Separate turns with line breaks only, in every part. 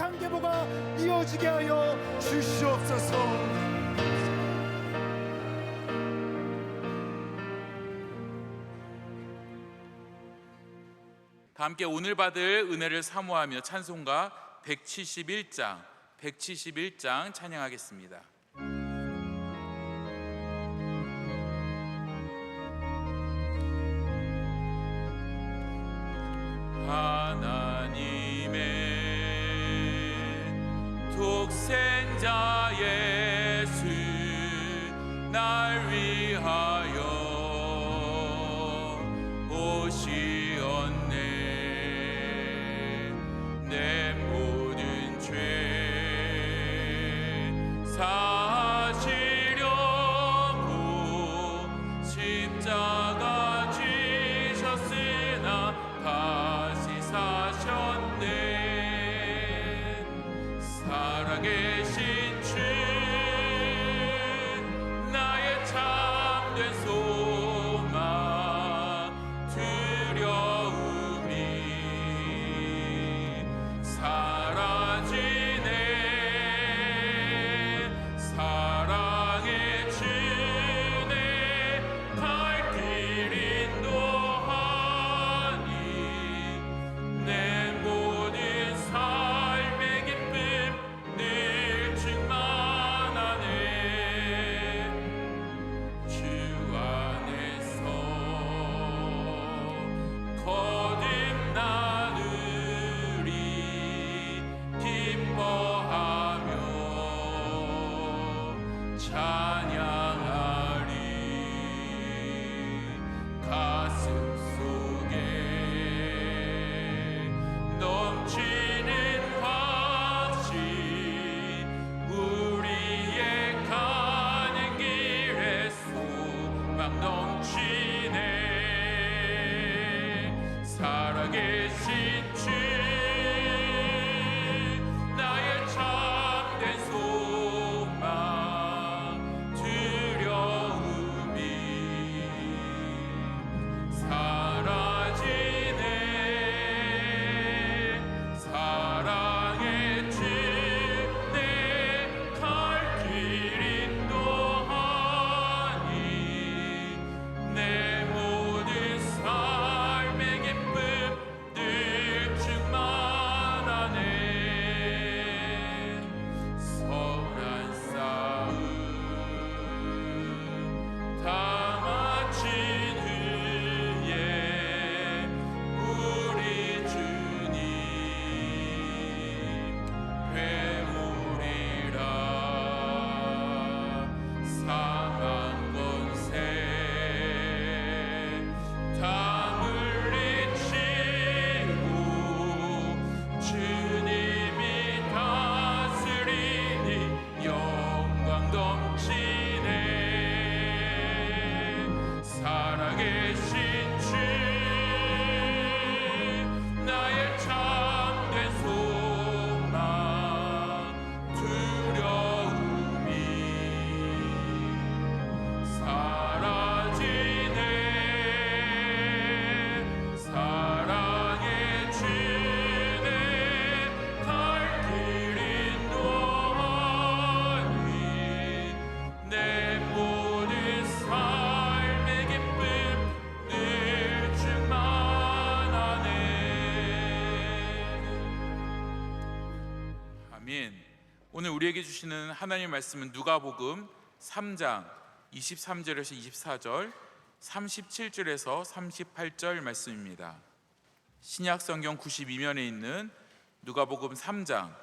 상계보가 이어지게 하여 주시옵소서.
다 함께 오늘 받을 은혜를 사모하며 찬송가 171장 찬양하겠습니다. 하나님의 독생자 예수 날 위하여 오시었네. 내 모든 죄 사시려고 십자가 지셨으나 다시 사셨네. 살아계신 주 나의 참된 소망 두려움이 사라지네. 사랑의 주네 갈 길 인도하니 내 모든 삶의 기쁨 늘 충만하네. 주 안에서 거듭나누리 기뻐하며 찬양하리. 가슴 속에 넘치는 확신 우리의 가는 길에 소망 넘치네. 살아계신 주 나의 참된 소망 두려움이 사라지네. 사랑의 주내 갈 길 인도하니 내 모든 삶의 기쁨 늘 충만하네. 선한 싸움 다 마친 후에 우리 주님 배우리라. 사망 권세 다 물리치고 주님이 다스리니 영광 넘치네. 살아계신 주 나의 참된 소망 두려움이 사라지네. 사랑의 주내 갈 길 인도하니 내 모든 삶의 기쁨 늘 충만하네. 아멘. 오늘 우리에게 주시는 하나님의 말씀은 누가복음 3장 23절에서 24절, 37절에서 38절 말씀입니다. 신약 성경 92면에 있는 누가복음 3장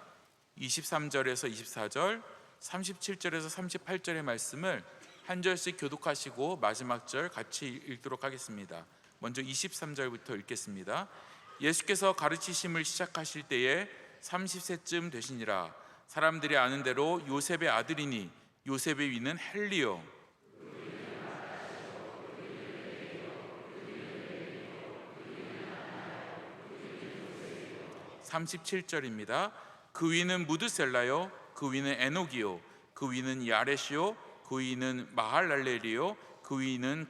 23절에서 24절, 37절에서 38절의 말씀을 한 절씩 교독하시고 마지막 절 같이 읽도록 하겠습니다. 먼저 23절부터 읽겠습니다. 예수께서 가르치심을 시작하실 때에 30세쯤 되시니라. 사람들이 아는 대로 요셉의 아들이니 요셉의 위는 헬리요 37절입니다. 그 위는 무드셀라요, 그 위는 에녹이요, 그 위는 야렛이요, 그 위는 마할랄렐이요, 그 위는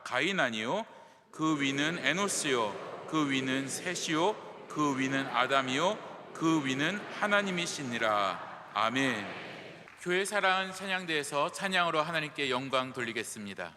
가이난이요, 그 위는 에노스요, 그 위는 셋이요, 그 위는 아담이요, 그 위는 하나님이시니라. 아멘. 교회 사랑은 찬양대에서 찬양으로 하나님께 영광 돌리겠습니다.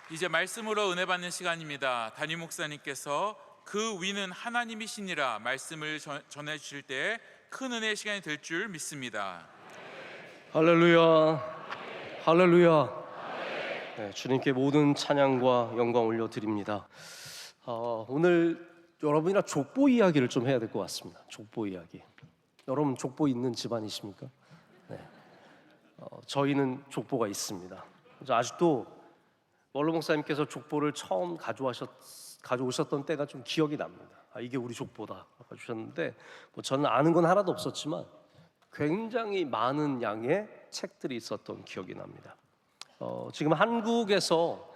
이제 말씀으로 은혜 받는 시간입니다. 담임 목사님께서 그 위는 하나님이시니라 말씀을 전해 주실 때 큰 은혜의 시간이 될 줄 믿습니다.
할렐루야, 할렐루야. 네, 주님께 모든 찬양과 영광 올려드립니다. 오늘 여러분이랑 족보 이야기를 좀 해야 될 것 같습니다. 족보 이야기. 여러분 족보 있는 집안이십니까? 네. 저희는 족보가 있습니다. 그래서 아직도 원로 목사님께서 족보를 처음 가져오셨던 때가 좀 기억이 납니다. 이게 우리 족보다 주셨는데 저는 아는 건 하나도 없었지만 굉장히 많은 양의 책들이 있었던 기억이 납니다. 지금 한국에서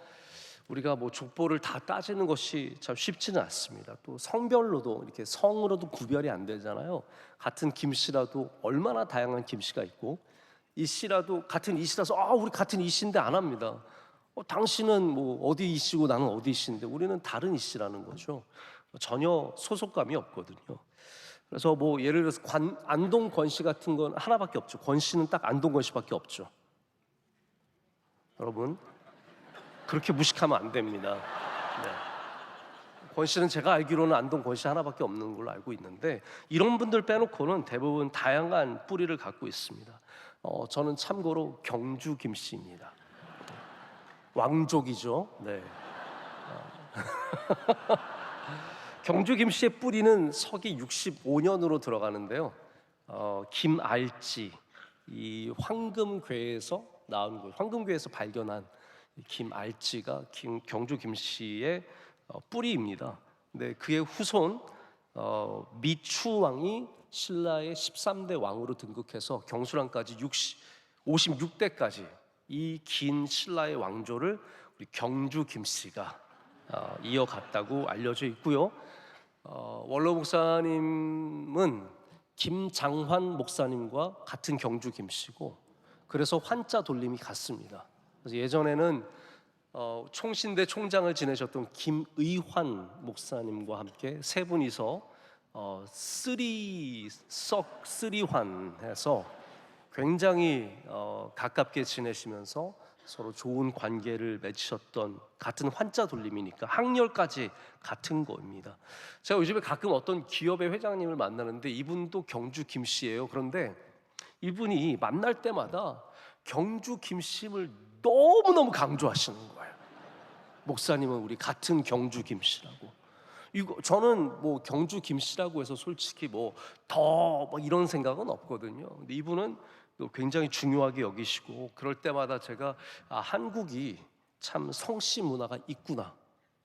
우리가 족보를 다 따지는 것이 참 쉽지는 않습니다. 또 성별로도 이렇게 성으로도 구별이 안 되잖아요. 같은 김씨라도 얼마나 다양한 김씨가 있고, 이씨라도 같은 이씨라서 우리 같은 이씨인데 안 합니다. 당신은 어디 이씨고 나는 어디 이씨인데 우리는 다른 이씨라는 거죠. 전혀 소속감이 없거든요. 그래서 예를 들어서 안동 권씨 같은 건 하나밖에 없죠. 권씨는 딱 안동 권씨밖에 없죠. 여러분 그렇게 무식하면 안 됩니다. 네. 권씨는 제가 알기로는 안동 권씨 하나밖에 없는 걸로 알고 있는데 이런 분들 빼놓고는 대부분 다양한 뿌리를 갖고 있습니다. 저는 참고로 경주 김씨입니다. 왕족이죠. 네. 경주 김씨의 뿌리는 서기 65년으로 들어가는데요. 김알지, 이 황금괴에서 나온 거예요. 황금괴에서 발견한 김알지가 경주 김씨의 뿌리입니다. 근데 그의 후손 미추 왕이 신라의 13대 왕으로 등극해서 경술왕까지 56대까지 이 긴 신라의 왕조를 우리 경주 김씨가 이어갔다고 알려져 있고요. 원로 목사님은 김장환 목사님과 같은 경주 김씨고, 그래서 환자 돌림이 같습니다. 그래서 예전에는 총신대 총장을 지내셨던 김의환 목사님과 함께 세 분이서 쓰리환해서 굉장히 가깝게 지내시면서 서로 좋은 관계를 맺으셨던 같은 환자 돌림이니까 학렬까지 같은 겁니다. 제가 요즘에 가끔 어떤 기업의 회장님을 만나는데 이분도 경주 김씨예요. 그런데 이분이 만날 때마다 경주 김씨를 너무너무 강조하시는 거예요. 목사님은 우리 같은 경주 김씨라고. 저는 경주 김씨라고 해서 솔직히 더 이런 생각은 없거든요. 근데 이분은 굉장히 중요하게 여기시고, 그럴 때마다 제가 한국이 참 성씨 문화가 있구나,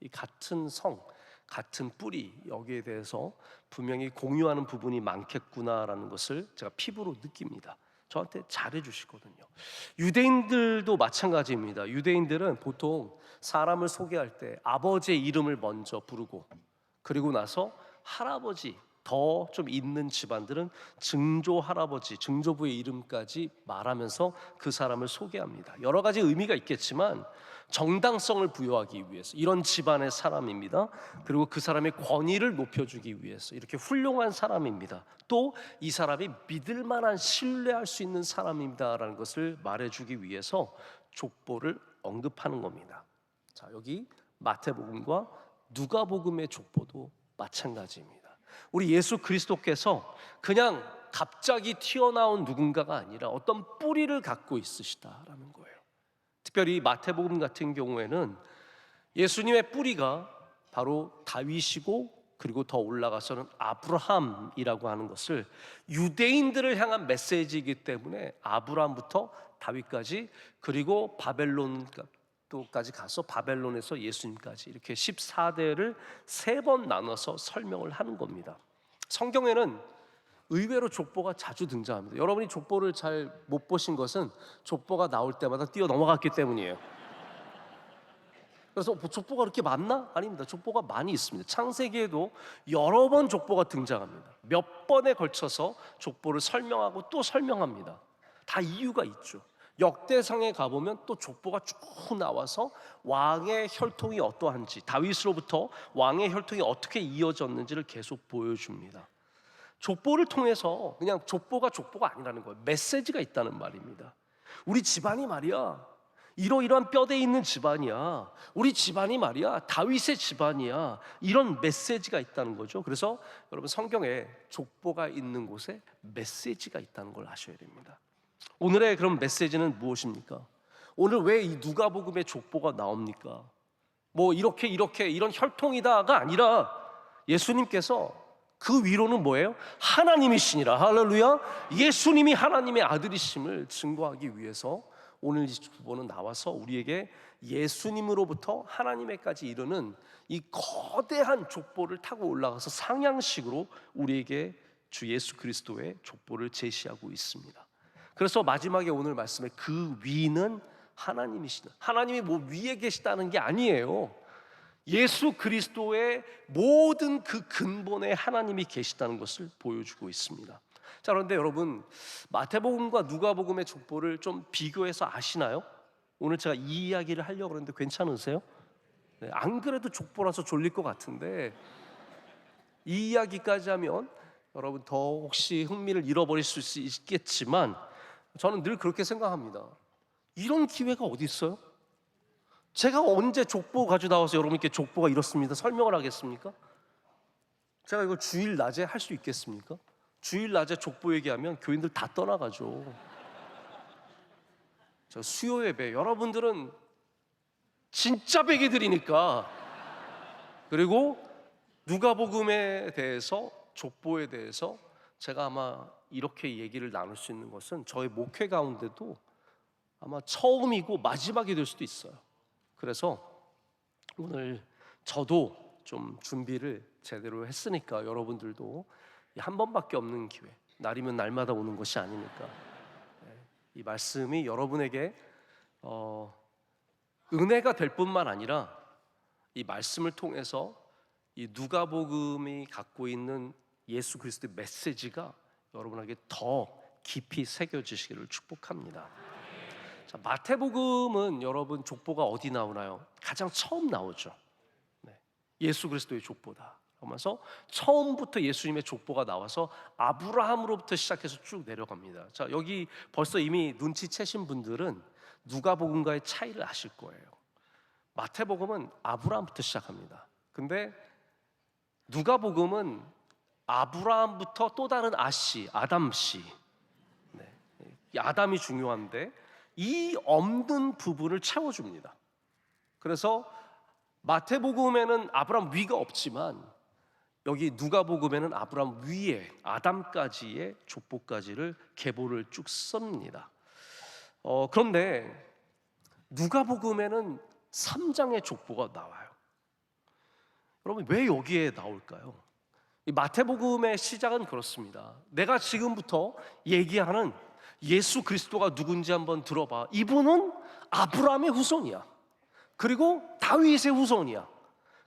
이 같은 성, 같은 뿌리, 여기에 대해서 분명히 공유하는 부분이 많겠구나라는 것을 제가 피부로 느낍니다. 저한테 잘해주시거든요. 유대인들도 마찬가지입니다. 유대인들은 보통 사람을 소개할 때 아버지의 이름을 먼저 부르고, 그리고 나서 할아버지, 더 좀 있는 집안들은 증조 할아버지, 증조부의 이름까지 말하면서 그 사람을 소개합니다. 여러 가지 의미가 있겠지만 정당성을 부여하기 위해서, 이런 집안의 사람입니다. 그리고 그 사람의 권위를 높여주기 위해서 이렇게 훌륭한 사람입니다. 또 이 사람이 믿을 만한, 신뢰할 수 있는 사람입니다라는 것을 말해주기 위해서 족보를 언급하는 겁니다. 자, 여기 마태복음과 누가복음의 족보도 마찬가지입니다. 우리 예수 그리스도께서 그냥 갑자기 튀어나온 누군가가 아니라 어떤 뿌리를 갖고 있으시다라는 거예요. 특별히 마태복음 같은 경우에는 예수님의 뿌리가 바로 다윗이고, 그리고 더 올라가서는 아브라함이라고 하는 것을, 유대인들을 향한 메시지이기 때문에 아브라함부터 다윗까지, 그리고 바벨론까지 가서 바벨론에서 예수님까지 이렇게 14대를 3번 나눠서 설명을 하는 겁니다. 성경에는 의외로 족보가 자주 등장합니다. 여러분이 족보를 잘 못 보신 것은 족보가 나올 때마다 뛰어 넘어갔기 때문이에요. 그래서 족보가 그렇게 많나? 아닙니다. 족보가 많이 있습니다. 창세기에도 여러 번 족보가 등장합니다. 몇 번에 걸쳐서 족보를 설명하고 또 설명합니다. 다 이유가 있죠. 역대상에 가보면 또 족보가 쭉 나와서 왕의 혈통이 어떠한지, 다윗으로부터 왕의 혈통이 어떻게 이어졌는지를 계속 보여줍니다. 족보를 통해서 그냥 족보가 아니라는 거예요. 메시지가 있다는 말입니다. 우리 집안이 말이야, 이러이러한 뼈대 있는 집안이야, 우리 집안이 말이야 다윗의 집안이야, 이런 메시지가 있다는 거죠. 그래서 여러분, 성경에 족보가 있는 곳에 메시지가 있다는 걸 아셔야 됩니다. 오늘의 그런 메시지는 무엇입니까? 오늘 왜 이 누가복음의 족보가 나옵니까? 뭐 이렇게 이런 혈통이다가 아니라 예수님께서 그 위로는 뭐예요? 하나님이시니라. 할렐루야. 예수님이 하나님의 아들이심을 증거하기 위해서 오늘 이 주보는 나와서 우리에게 예수님으로부터 하나님에까지 이르는 이 거대한 족보를 타고 올라가서 상향식으로 우리에게 주 예수 그리스도의 족보를 제시하고 있습니다. 그래서 마지막에 오늘 말씀에 그 위는 하나님이시다. 하나님이 뭐 위에 계시다는 게 아니에요. 예수 그리스도의 모든 그 근본에 하나님이 계시다는 것을 보여주고 있습니다. 자, 그런데 여러분, 마태복음과 누가복음의 족보를 좀 비교해서 아시나요? 오늘 제가 이 이야기를 하려고 그러는데 괜찮으세요? 네, 안 그래도 족보라서 졸릴 것 같은데 이 이야기까지 하면 여러분 더 혹시 흥미를 잃어버릴 수 있겠지만 저는 늘 그렇게 생각합니다. 이런 기회가 어디 있어요? 제가 언제 족보 가지고 나와서 여러분께 족보가 이렇습니다 설명을 하겠습니까? 제가 이걸 주일 낮에 할 수 있겠습니까? 주일 낮에 족보 얘기하면 교인들 다 떠나가죠. 저 수요 예배 여러분들은 진짜 베개들이니까. 그리고 누가복음에 대해서 족보에 대해서 제가 아마 이렇게 얘기를 나눌 수 있는 것은 저의 목회 가운데도 아마 처음이고 마지막이 될 수도 있어요. 그래서 오늘 저도 좀 준비를 제대로 했으니까 여러분들도 한 번밖에 없는 기회, 날이면 날마다 오는 것이 아니니까 이 말씀이 여러분에게 은혜가 될 뿐만 아니라 이 말씀을 통해서 이 누가복음이 갖고 있는 예수 그리스도의 메시지가 여러분에게 더 깊이 새겨지시기를 축복합니다. 자, 마태복음은 여러분 족보가 어디 나오나요? 가장 처음 나오죠. 네, 예수 그리스도의 족보다. 그러면서 처음부터 예수님의 족보가 나와서 아브라함으로부터 시작해서 쭉 내려갑니다. 자, 여기 벌써 이미 눈치채신 분들은 누가복음과의 차이를 아실 거예요. 마태복음은 아브라함부터 시작합니다. 근데 누가복음은 아브라함부터 또 다른 아씨, 아담씨. 네, 이 아담이 중요한데 이 없는 부분을 채워줍니다. 그래서 마태복음에는 아브라함 위가 없지만 여기 누가복음에는 아브라함 위에 아담까지의 족보까지를 계보를 쭉 씁니다. 그런데 누가복음에는 3장의 족보가 나와요. 여러분 왜 여기에 나올까요? 이 마태복음의 시작은 그렇습니다. 내가 지금부터 얘기하는 예수 그리스도가 누군지 한번 들어봐. 이분은 아브라함의 후손이야. 그리고 다윗의 후손이야.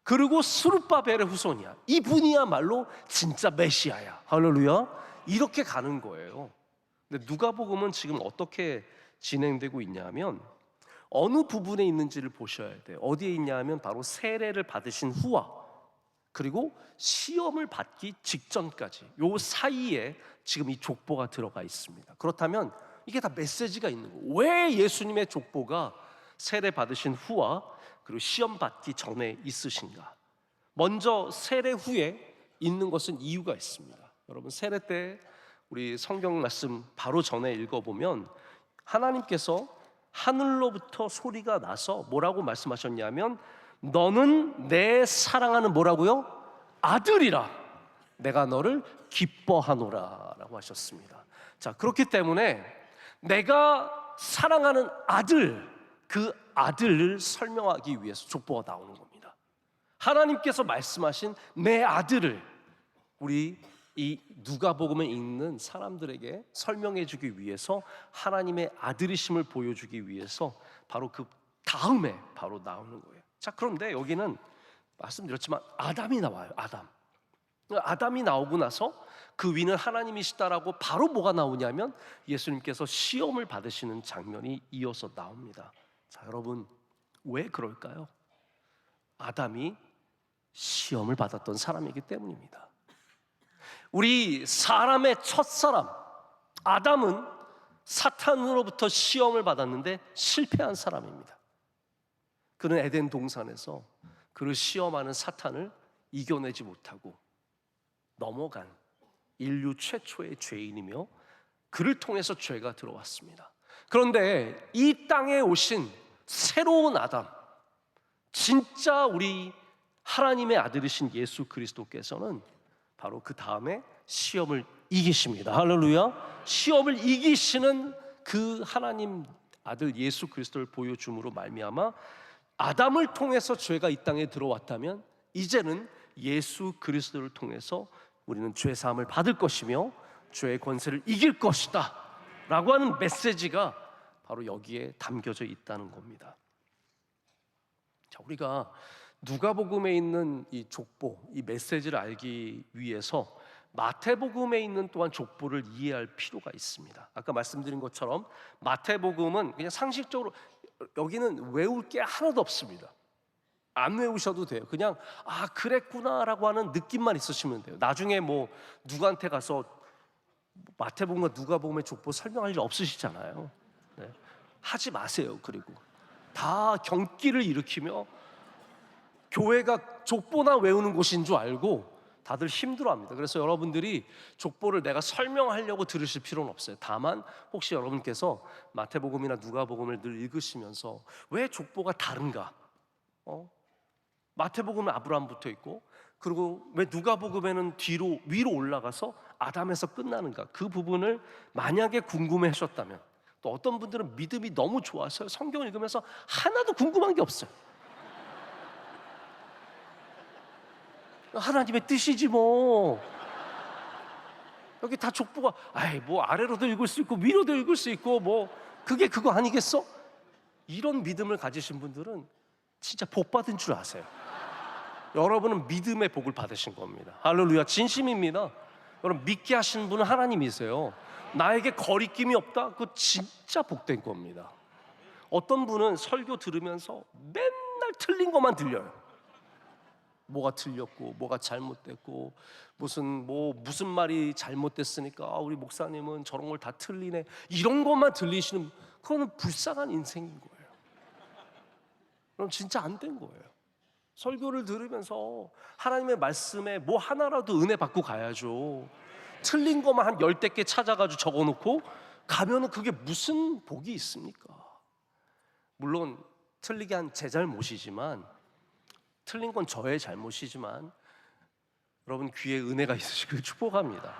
그리고 스룹바벨의 후손이야. 이분이야말로 진짜 메시아야. 할렐루야. 이렇게 가는 거예요. 근데 누가복음은 지금 어떻게 진행되고 있냐면 어느 부분에 있는지를 보셔야 돼요. 어디에 있냐면 바로 세례를 받으신 후와 그리고 시험을 받기 직전까지 요 사이에 지금 이 족보가 들어가 있습니다. 그렇다면 이게 다 메시지가 있는 거예요. 왜 예수님의 족보가 세례 받으신 후와 그리고 시험 받기 전에 있으신가? 먼저 세례 후에 있는 것은 이유가 있습니다. 여러분 세례 때 우리 성경 말씀 바로 전에 읽어보면 하나님께서 하늘로부터 소리가 나서 뭐라고 말씀하셨냐면 너는 내 사랑하는 뭐라고요? 아들이라 내가 너를 기뻐하노라 라고 하셨습니다. 자, 그렇기 때문에 내가 사랑하는 아들, 그 아들을 설명하기 위해서 족보가 나오는 겁니다. 하나님께서 말씀하신 내 아들을 우리 이 누가복음에 읽는 사람들에게 설명해 주기 위해서 하나님의 아들이심을 보여주기 위해서 바로 그 다음에 바로 나오는 거예요. 자, 그런데 여기는 말씀드렸지만 아담이 나와요. 아담이 나오고 나서 그 위는 하나님이시다라고 바로 뭐가 나오냐면 예수님께서 시험을 받으시는 장면이 이어서 나옵니다. 자, 여러분 왜 그럴까요? 아담이 시험을 받았던 사람이기 때문입니다. 우리 사람의 첫사람 아담은 사탄으로부터 시험을 받았는데 실패한 사람입니다. 그는 에덴 동산에서 그를 시험하는 사탄을 이겨내지 못하고 넘어간 인류 최초의 죄인이며 그를 통해서 죄가 들어왔습니다. 그런데 이 땅에 오신 새로운 아담, 진짜 우리 하나님의 아들이신 예수 그리스도께서는 바로 그 다음에 시험을 이기십니다. 할렐루야. 시험을 이기시는 그 하나님 아들 예수 그리스도를 보여줌으로 말미암아 아담을 통해서 죄가 이 땅에 들어왔다면 이제는 예수 그리스도를 통해서 우리는 죄 사함을 받을 것이며 죄의 권세를 이길 것이다 라고 하는 메시지가 바로 여기에 담겨져 있다는 겁니다. 자, 우리가 누가복음에 있는 이 족보, 이 메시지를 알기 위해서 마태복음에 있는 또한 족보를 이해할 필요가 있습니다. 아까 말씀드린 것처럼 마태복음은 그냥 상식적으로 여기는 외울 게 하나도 없습니다. 안 외우셔도 돼요. 그냥 그랬구나라고 하는 느낌만 있으시면 돼요. 나중에 뭐 누구한테 가서 마태복음과 누가복음의 족보 설명할 일 없으시잖아요. 네. 하지 마세요. 그리고 다 경기를 일으키며 교회가 족보나 외우는 곳인 줄 알고 다들 힘들어합니다. 그래서 여러분들이 족보를 내가 설명하려고 들으실 필요는 없어요. 다만 혹시 여러분께서 마태복음이나 누가복음을 늘 읽으시면서 왜 족보가 다른가? 마태복음은 아브라함부터 있고 그리고 왜 누가복음에는 위로 올라가서 아담에서 끝나는가? 그 부분을 만약에 궁금해하셨다면, 또 어떤 분들은 믿음이 너무 좋아서 성경을 읽으면서 하나도 궁금한 게 없어요. 하나님의 뜻이지 뭐. 여기 다 족보가 뭐 아래로도 읽을 수 있고 위로도 읽을 수 있고 뭐 그게 그거 아니겠어? 이런 믿음을 가지신 분들은 진짜 복 받은 줄 아세요. 여러분은 믿음의 복을 받으신 겁니다. 할렐루야. 진심입니다. 여러분 믿게 하시는 분은 하나님이세요. 나에게 거리낌이 없다? 그거 진짜 복된 겁니다. 어떤 분은 설교 들으면서 맨날 틀린 것만 들려요. 뭐가 틀렸고 뭐가 잘못됐고 무슨 말이 잘못됐으니까 우리 목사님은 저런 걸 다 틀리네, 이런 것만 들리시는, 그거는 불쌍한 인생인 거예요. 그럼 진짜 안 된 거예요. 설교를 들으면서 하나님의 말씀에 뭐 하나라도 은혜 받고 가야죠. 틀린 것만 한 10개 찾아가지고 적어놓고 가면은 그게 무슨 복이 있습니까? 물론 틀리게 한 제 잘못이지만, 틀린 건 저의 잘못이지만 여러분 귀에 은혜가 있으시길 축복합니다.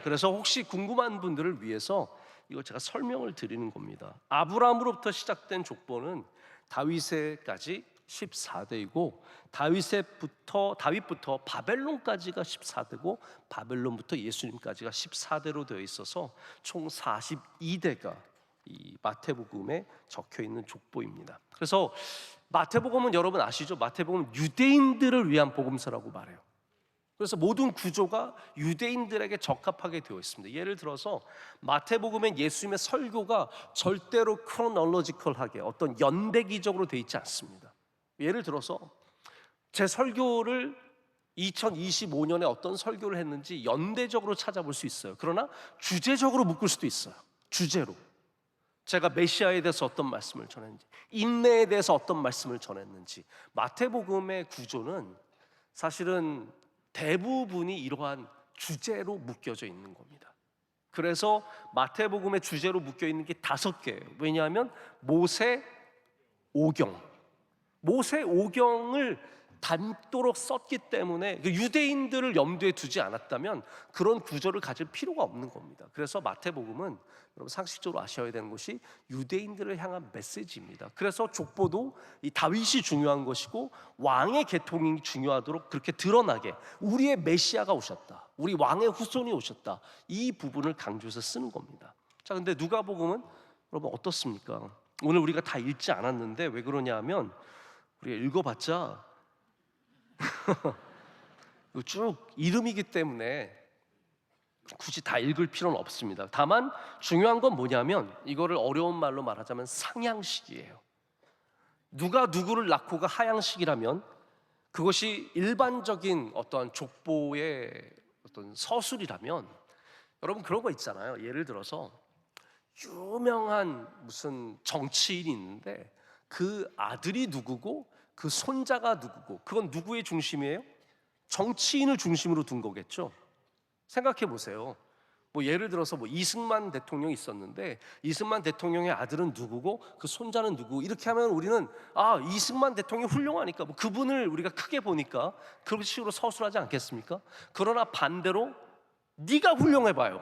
그래서 혹시 궁금한 분들을 위해서 이거 제가 설명을 드리는 겁니다. 아브라함으로부터 시작된 족보는 다윗에까지 14대이고 다윗부터 바벨론까지가 14대고 바벨론부터 예수님까지가 14대로 되어 있어서 총 42대가 이 마태복음에 적혀 있는 족보입니다. 그래서 마태복음은 여러분 아시죠? 마태복음은 유대인들을 위한 복음서라고 말해요. 그래서 모든 구조가 유대인들에게 적합하게 되어 있습니다. 예를 들어서 마태복음엔 예수님의 설교가 절대로 크로놀로지컬하게 어떤 연대기적으로 되어 있지 않습니다. 예를 들어서 제 설교를 2025년에 어떤 설교를 했는지 연대적으로 찾아볼 수 있어요. 그러나 주제적으로 묶을 수도 있어요. 주제로 제가 메시아에 대해서 어떤 말씀을 전했는지, 인내에 대해서 어떤 말씀을 전했는지. 마태복음의 구조는 사실은 대부분이 이러한 주제로 묶여져 있는 겁니다. 그래서 마태복음의 주제로 묶여 있는 게 5개예요. 왜냐하면 모세 오경을 닮도록 썼기 때문에 유대인들을 염두에 두지 않았다면 그런 구조를 가질 필요가 없는 겁니다. 그래서 마태복음은 여러분 상식적으로 아셔야 되는 것이 유대인들을 향한 메시지입니다. 그래서 족보도 이 다윗이 중요한 것이고 왕의 계통이 중요하도록 그렇게 드러나게 우리의 메시아가 오셨다, 우리 왕의 후손이 오셨다, 이 부분을 강조해서 쓰는 겁니다. 자, 근데 누가복음은 여러분 어떻습니까? 오늘 우리가 다 읽지 않았는데 왜 그러냐 하면 우리가 읽어봤자 쭉 이름이기 때문에 굳이 다 읽을 필요는 없습니다. 다만 중요한 건 뭐냐면 이거를 어려운 말로 말하자면 상향식이에요. 누가 누구를 낳고가 하향식이라면 그것이 일반적인 어떠한 족보의 어떤 서술이라면, 여러분 그런 거 있잖아요. 예를 들어서 유명한 무슨 정치인이 있는데 그 아들이 누구고 그 손자가 누구고, 그건 누구의 중심이에요? 정치인을 중심으로 둔 거겠죠. 생각해 보세요. 뭐 예를 들어서 뭐 이승만 대통령이 있었는데 이승만 대통령의 아들은 누구고 그 손자는 누구, 이렇게 하면 우리는 이승만 대통령이 훌륭하니까 뭐 그분을 우리가 크게 보니까 그런 식으로 서술하지 않겠습니까? 그러나 반대로 네가 훌륭해봐요,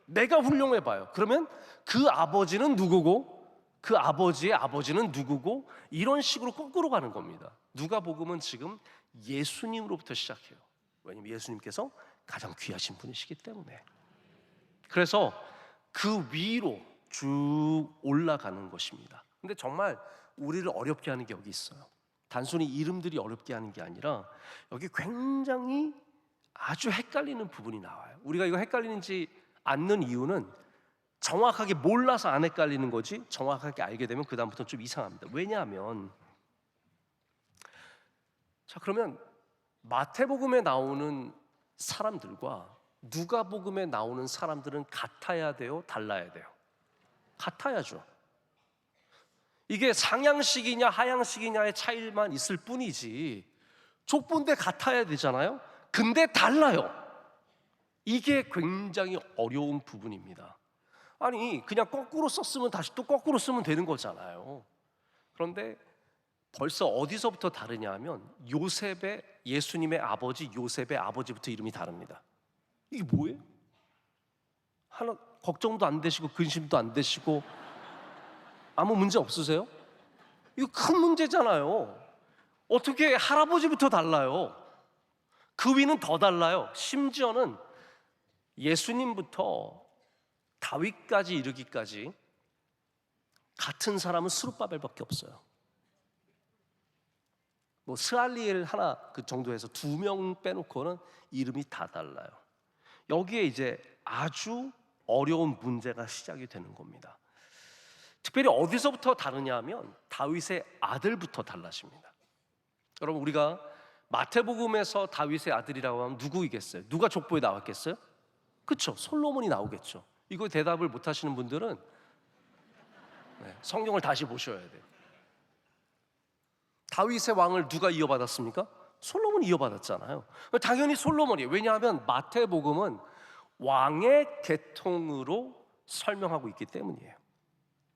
내가 훌륭해봐요, 그러면 그 아버지는 누구고 그 아버지의 아버지는 누구고, 이런 식으로 거꾸로 가는 겁니다. 누가복음은 지금 예수님으로부터 시작해요. 왜냐하면 예수님께서 가장 귀하신 분이시기 때문에. 그래서 그 위로 쭉 올라가는 것입니다. 근데 정말 우리를 어렵게 하는 게 여기 있어요. 단순히 이름들이 어렵게 하는 게 아니라 여기 굉장히 아주 헷갈리는 부분이 나와요. 우리가 이거 헷갈리는지 않는 이유는 정확하게 몰라서 안 헷갈리는 거지, 정확하게 알게 되면 그 다음부터는 좀 이상합니다. 왜냐하면 자, 그러면 마태복음에 나오는 사람들과 누가복음에 나오는 사람들은 같아야 돼요, 달라야 돼요? 같아야죠. 이게 상향식이냐 하향식이냐의 차이만 있을 뿐이지 족본데 같아야 되잖아요. 근데 달라요. 이게 굉장히 어려운 부분입니다. 아니, 그냥 거꾸로 썼으면 다시 또 거꾸로 쓰면 되는 거잖아요. 그런데 벌써 어디서부터 다르냐 하면 예수님의 아버지 요셉의 아버지부터 이름이 다릅니다. 이게 뭐예요? 하나 걱정도 안 되시고 근심도 안 되시고 아무 문제 없으세요? 이거 큰 문제잖아요. 어떻게 할아버지부터 달라요? 그 위는 더 달라요. 심지어는 예수님부터 다윗까지 이르기까지 같은 사람은 스룹바벨밖에 없어요. 뭐 스알리엘 하나 그 정도에서 2명 빼놓고는 이름이 다 달라요. 여기에 이제 아주 어려운 문제가 시작이 되는 겁니다. 특별히 어디서부터 다르냐 하면 다윗의 아들부터 달라집니다. 여러분, 우리가 마태복음에서 다윗의 아들이라고 하면 누구이겠어요? 누가 족보에 나왔겠어요? 그렇죠, 솔로몬이 나오겠죠. 이거 대답을 못 하시는 분들은 성경을 다시 보셔야 돼요. 다윗의 왕을 누가 이어받았습니까? 솔로몬이 이어받았잖아요. 당연히 솔로몬이에요. 왜냐하면 마태복음은 왕의 계통으로 설명하고 있기 때문이에요.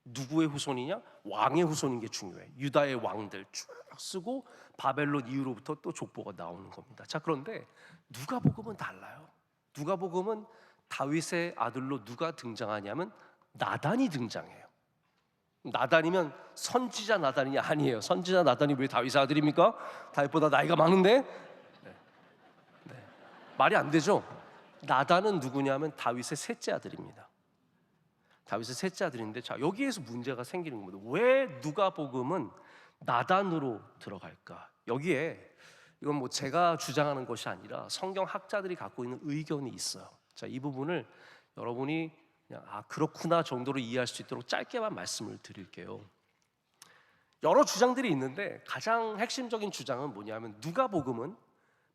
누구의 후손이냐? 왕의 후손인 게 중요해요. 유다의 왕들 쭉 쓰고 바벨론 이후로부터 또 족보가 나오는 겁니다. 자, 그런데 누가복음은 달라요. 누가복음은 다윗의 아들로 누가 등장하냐면 나단이 등장해요. 나단이면 선지자 나단이 아니에요. 선지자 나단이 왜 다윗의 아들입니까? 다윗보다 나이가 많은데? 말이 안 되죠. 나단은 누구냐면 다윗의 셋째 아들입니다. 다윗의 셋째 아들인데, 자, 여기에서 문제가 생기는 겁니다. 왜 누가복음은 나단으로 들어갈까? 여기에 이건 뭐 제가 주장하는 것이 아니라 성경 학자들이 갖고 있는 의견이 있어요. 자, 이 부분을 여러분이 그냥 그렇구나 정도로 이해할 수 있도록 짧게만 말씀을 드릴게요. 여러 주장들이 있는데 가장 핵심적인 주장은 뭐냐면 누가복음은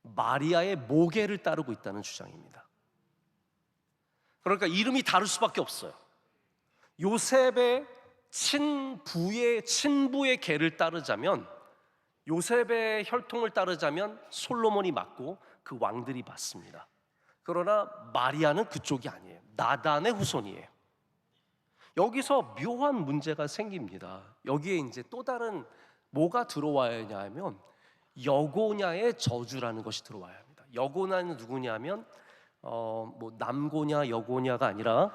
마리아의 모계를 따르고 있다는 주장입니다. 그러니까 이름이 다를 수밖에 없어요. 요셉의 친부의 계를 따르자면, 요셉의 혈통을 따르자면 솔로몬이 맞고 그 왕들이 맞습니다. 그러나 마리아는 그쪽이 아니에요. 나단의 후손이에요. 여기서 묘한 문제가 생깁니다. 여기에 이제 또 다른 뭐가 들어와야 하냐면 여고냐의 저주라는 것이 들어와야 합니다. 여고냐는 누구냐면 뭐 남고냐 여고냐가 아니라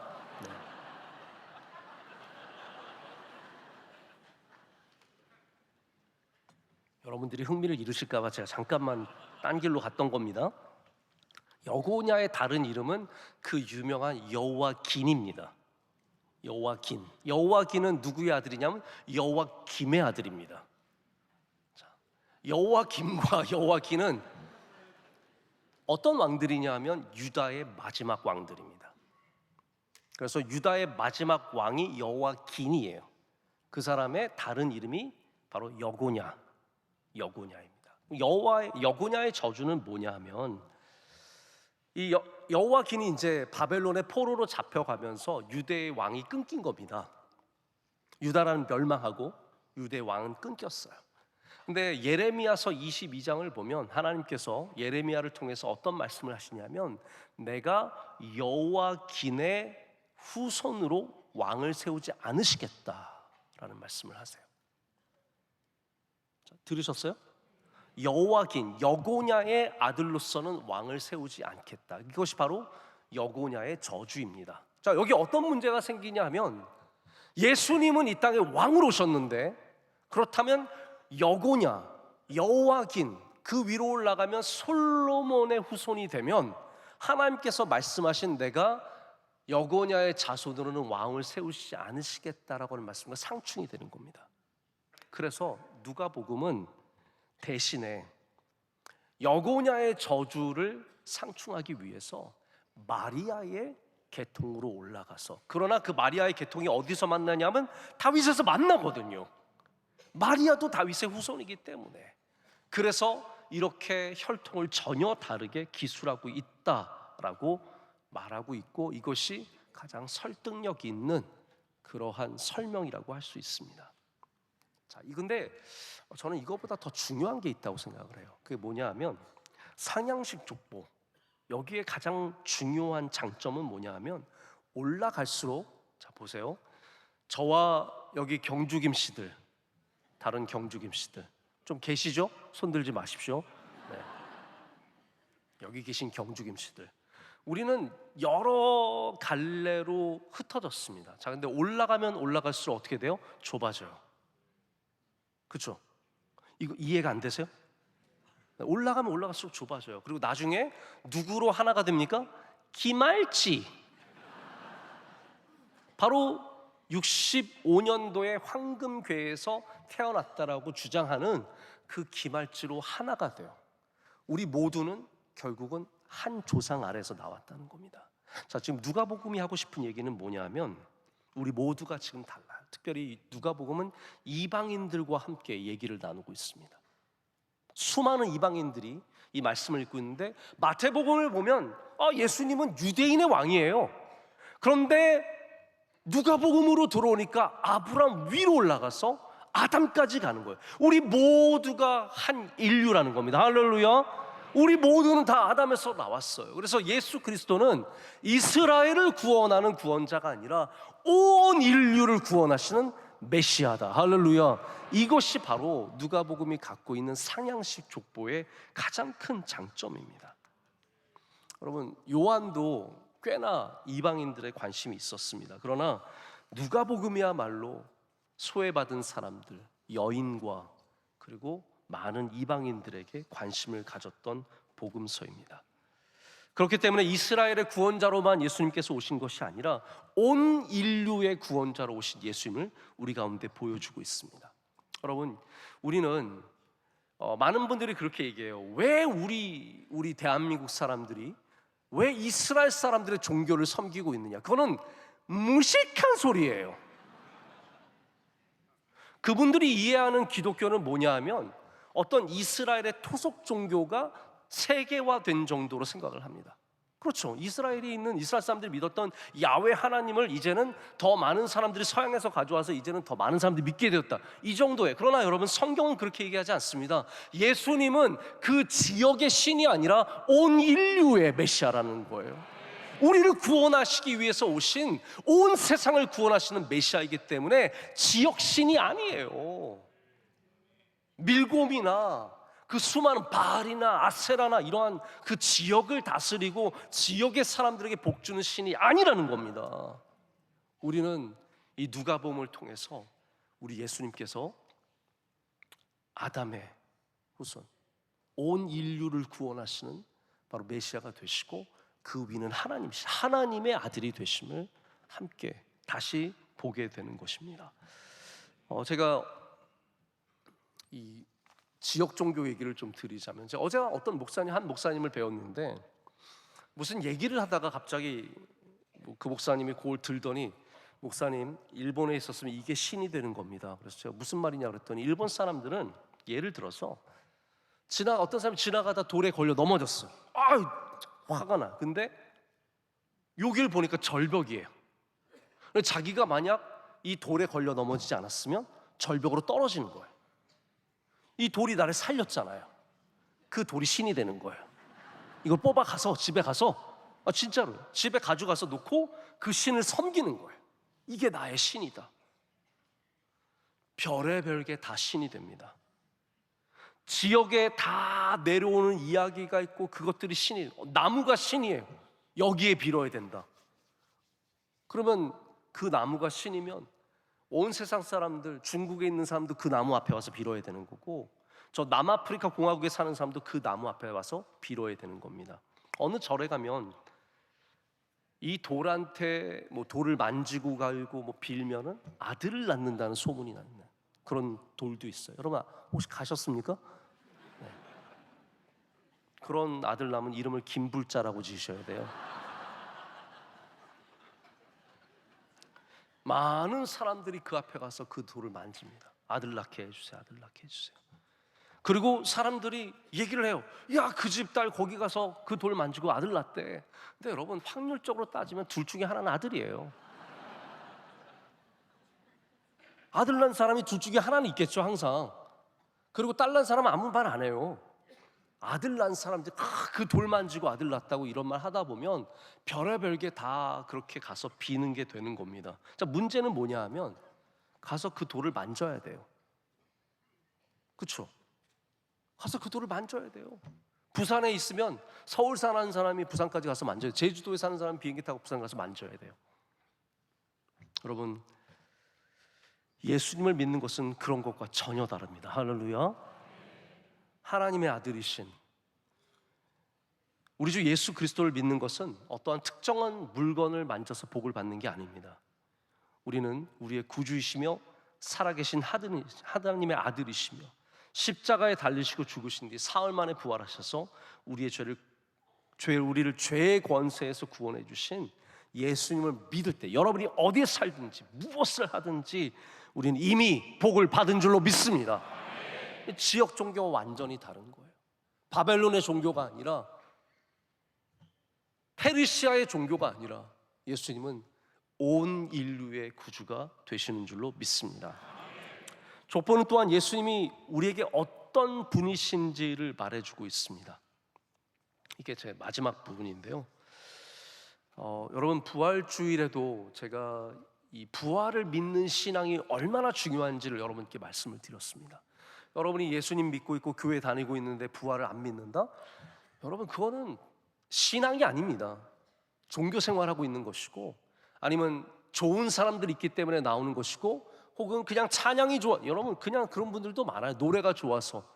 여러분들이 흥미를 잃으실까 봐 제가 잠깐만 딴 길로 갔던 겁니다. 여고냐의 다른 이름은 그 유명한 여호와긴입니다. 여호와긴은 누구의 아들이냐면 여호와김의 아들입니다. 여호와김과 여호와긴은 어떤 왕들이냐면 유다의 마지막 왕들입니다. 그래서 유다의 마지막 왕이 여호와긴이에요. 그 사람의 다른 이름이 바로 여고냐입니다. 여고냐의 저주는 뭐냐면 이 여호와긴이 이제 바벨론의 포로로 잡혀가면서 유대의 왕이 끊긴 겁니다. 유다라는 멸망하고 유대의 왕은 끊겼어요. 근데 예레미야서 22장을 보면 하나님께서 예레미야를 통해서 어떤 말씀을 하시냐면 내가 여호와긴의 후손으로 왕을 세우지 않으시겠다라는 말씀을 하세요. 자, 들으셨어요? 여호와긴, 여고냐의 아들로서는 왕을 세우지 않겠다. 이것이 바로 여고냐의 저주입니다. 자, 여기 어떤 문제가 생기냐 하면 예수님은 이 땅에 왕으로 오셨는데 그렇다면 여고냐, 여호와긴 그 위로 올라가면 솔로몬의 후손이 되면 하나님께서 말씀하신 내가 여고냐의 자손으로는 왕을 세우시지 않으시겠다라고 하는 말씀과 상충이 되는 겁니다. 그래서 누가복음은 대신에 여고냐의 저주를 상충하기 위해서 마리아의 계통으로 올라가서, 그러나 그 마리아의 계통이 어디서 만나냐면 다윗에서 만나거든요. 마리아도 다윗의 후손이기 때문에. 그래서 이렇게 혈통을 전혀 다르게 기술하고 있다라고 말하고 있고, 이것이 가장 설득력 있는 그러한 설명이라고 할 수 있습니다. 자, 근데 저는 이것보다 더 중요한 게 있다고 생각을 해요. 그게 뭐냐 하면 상향식 족보, 여기에 가장 중요한 장점은 뭐냐 하면 올라갈수록, 자 보세요, 저와 여기 경주김 씨들, 다른 경주김 씨들 좀 계시죠? 손 들지 마십시오. 네. 여기 계신 경주김 씨들, 우리는 여러 갈래로 흩어졌습니다. 자, 근데 올라가면 올라갈수록 어떻게 돼요? 좁아져요. 그렇죠? 이거 이해가 안 되세요? 올라가면 올라갈수록 좁아져요. 그리고 나중에 누구로 하나가 됩니까? 기말지. 바로 65년도에 황금궤에서 태어났다라고 주장하는 그 기말지로 하나가 돼요. 우리 모두는 결국은 한 조상 아래에서 나왔다는 겁니다. 자, 지금 누가복음이 하고 싶은 얘기는 뭐냐면 우리 모두가 지금 달라요. 특별히 누가복음은 이방인들과 함께 얘기를 나누고 있습니다. 수많은 이방인들이 이 말씀을 읽고 있는데 마태복음을 보면 예수님은 유대인의 왕이에요. 그런데 누가복음으로 들어오니까 아브라함 위로 올라가서 아담까지 가는 거예요. 우리 모두가 한 인류라는 겁니다. 할렐루야. 우리 모두는 다 아담에서 나왔어요. 그래서 예수 그리스도는 이스라엘을 구원하는 구원자가 아니라 온 인류를 구원하시는 메시아다. 할렐루야. 이것이 바로 누가복음이 갖고 있는 상향식 족보의 가장 큰 장점입니다. 여러분, 요한도 꽤나 이방인들의 관심이 있었습니다. 그러나 누가복음이야말로 소외받은 사람들, 여인과 그리고 많은 이방인들에게 관심을 가졌던 복음서입니다. 그렇기 때문에 이스라엘의 구원자로만 예수님께서 오신 것이 아니라 온 인류의 구원자로 오신 예수님을 우리 가운데 보여주고 있습니다. 여러분, 우리는 많은 분들이 그렇게 얘기해요. 왜 우리 대한민국 사람들이 왜 이스라엘 사람들의 종교를 섬기고 있느냐? 그거는 무식한 소리예요. 그분들이 이해하는 기독교는 뭐냐 하면 어떤 이스라엘의 토속 종교가 세계화된 정도로 생각을 합니다. 그렇죠. 이스라엘에 있는 이스라엘 사람들이 믿었던 야훼 하나님을 이제는 더 많은 사람들이 서양에서 가져와서 이제는 더 많은 사람들이 믿게 되었다, 이 정도에. 그러나 여러분, 성경은 그렇게 얘기하지 않습니다. 예수님은 그 지역의 신이 아니라 온 인류의 메시아라는 거예요. 우리를 구원하시기 위해서 오신, 온 세상을 구원하시는 메시아이기 때문에 지역 신이 아니에요. 밀곰이나 그 수많은 바알이나 아세라나 이러한 그 지역을 다스리고 지역의 사람들에게 복주는 신이 아니라는 겁니다. 우리는 이 누가복음을 통해서 우리 예수님께서 아담의 후손, 온 인류를 구원하시는 바로 메시아가 되시고 그 위는 하나님의 아들이 되심을 함께 다시 보게 되는 것입니다. 제가 이 지역 종교 얘기를 좀 드리자면, 제가 어제 어떤 한 목사님을 배웠는데 무슨 얘기를 하다가 갑자기 그 목사님이 그걸 들더니, 목사님, 일본에 있었으면 이게 신이 되는 겁니다. 그래서 제가 무슨 말이냐 그랬더니, 일본 사람들은 예를 들어서 어떤 사람이 지나가다 돌에 걸려 넘어졌어요. 화가 나. 근데 여기를 보니까 절벽이에요. 자기가 만약 이 돌에 걸려 넘어지지 않았으면 절벽으로 떨어지는 거예요. 이 돌이 나를 살렸잖아요. 그 돌이 신이 되는 거예요. 이걸 뽑아가서 집에 가서 진짜로 집에 가져가서 놓고 그 신을 섬기는 거예요. 이게 나의 신이다. 별의별 게 다 신이 됩니다. 지역에 다 내려오는 이야기가 있고 그것들이 신이, 나무가 신이에요. 여기에 빌어야 된다. 그러면 그 나무가 신이면 온 세상 사람들, 중국에 있는 사람도 그 나무 앞에 와서 빌어야 되는 거고, 저 남아프리카 공화국에 사는 사람도 그 나무 앞에 와서 빌어야 되는 겁니다. 어느 절에 가면 이 돌한테 돌을 만지고 가고 빌면은 아들을 낳는다는 소문이 나는 그런 돌도 있어요. 여러분 혹시 가셨습니까? 네. 그런 아들 낳으면 이름을 김불자라고 지으셔야 돼요. 많은 사람들이 그 앞에 가서 그 돌을 만집니다. 아들 낳게 해주세요. 아들 낳게 해주세요. 그리고 사람들이 얘기를 해요. 야, 그 집 딸 거기 가서 그 돌 만지고 아들 낳대. 근데 여러분 확률적으로 따지면 둘 중에 하나는 아들이에요. 아들 낳은 사람이 둘 중에 하나는 있겠죠, 항상. 그리고 딸 낳은 사람은 아무 말 안 해요. 아들 낳은 사람들이 그 돌 만지고 아들 낳았다고 이런 말 하다 보면 별의별 게 다 그렇게 가서 비는 게 되는 겁니다. 자, 문제는 뭐냐 하면 가서 그 돌을 만져야 돼요. 그렇죠? 가서 그 돌을 만져야 돼요. 부산에 있으면 서울 사는 사람이 부산까지 가서 만져야 돼요. 제주도에 사는 사람이 비행기 타고 부산 가서 만져야 돼요. 여러분, 예수님을 믿는 것은 그런 것과 전혀 다릅니다. 할렐루야. 하나님의 아들이신 우리 주 예수 그리스도를 믿는 것은 어떠한 특정한 물건을 만져서 복을 받는 게 아닙니다. 우리는 우리의 구주이시며 살아계신 하나님의 아들이시며 십자가에 달리시고 죽으신 뒤 사흘 만에 부활하셔서 우리를 죄의 권세에서 구원해 주신 예수님을 믿을 때 여러분이 어디에 살든지 무엇을 하든지 우리는 이미 복을 받은 줄로 믿습니다. 지역 종교와 완전히 다른 거예요. 바벨론의 종교가 아니라 페르시아의 종교가 아니라 예수님은 온 인류의 구주가 되시는 줄로 믿습니다. 족보는 또한 예수님이 우리에게 어떤 분이신지를 말해주고 있습니다. 이게 제 마지막 부분인데요. 여러분 부활주일에도 제가 이 부활을 믿는 신앙이 얼마나 중요한지를 여러분께 말씀을 드렸습니다. 여러분이 예수님 믿고 있고 교회 다니고 있는데 부활을 안 믿는다? 여러분 그거는 신앙이 아닙니다. 종교 생활하고 있는 것이고, 아니면 좋은 사람들이 있기 때문에 나오는 것이고, 혹은 그냥 찬양이 좋아. 여러분 그냥 그런 분들도 많아요. 노래가 좋아서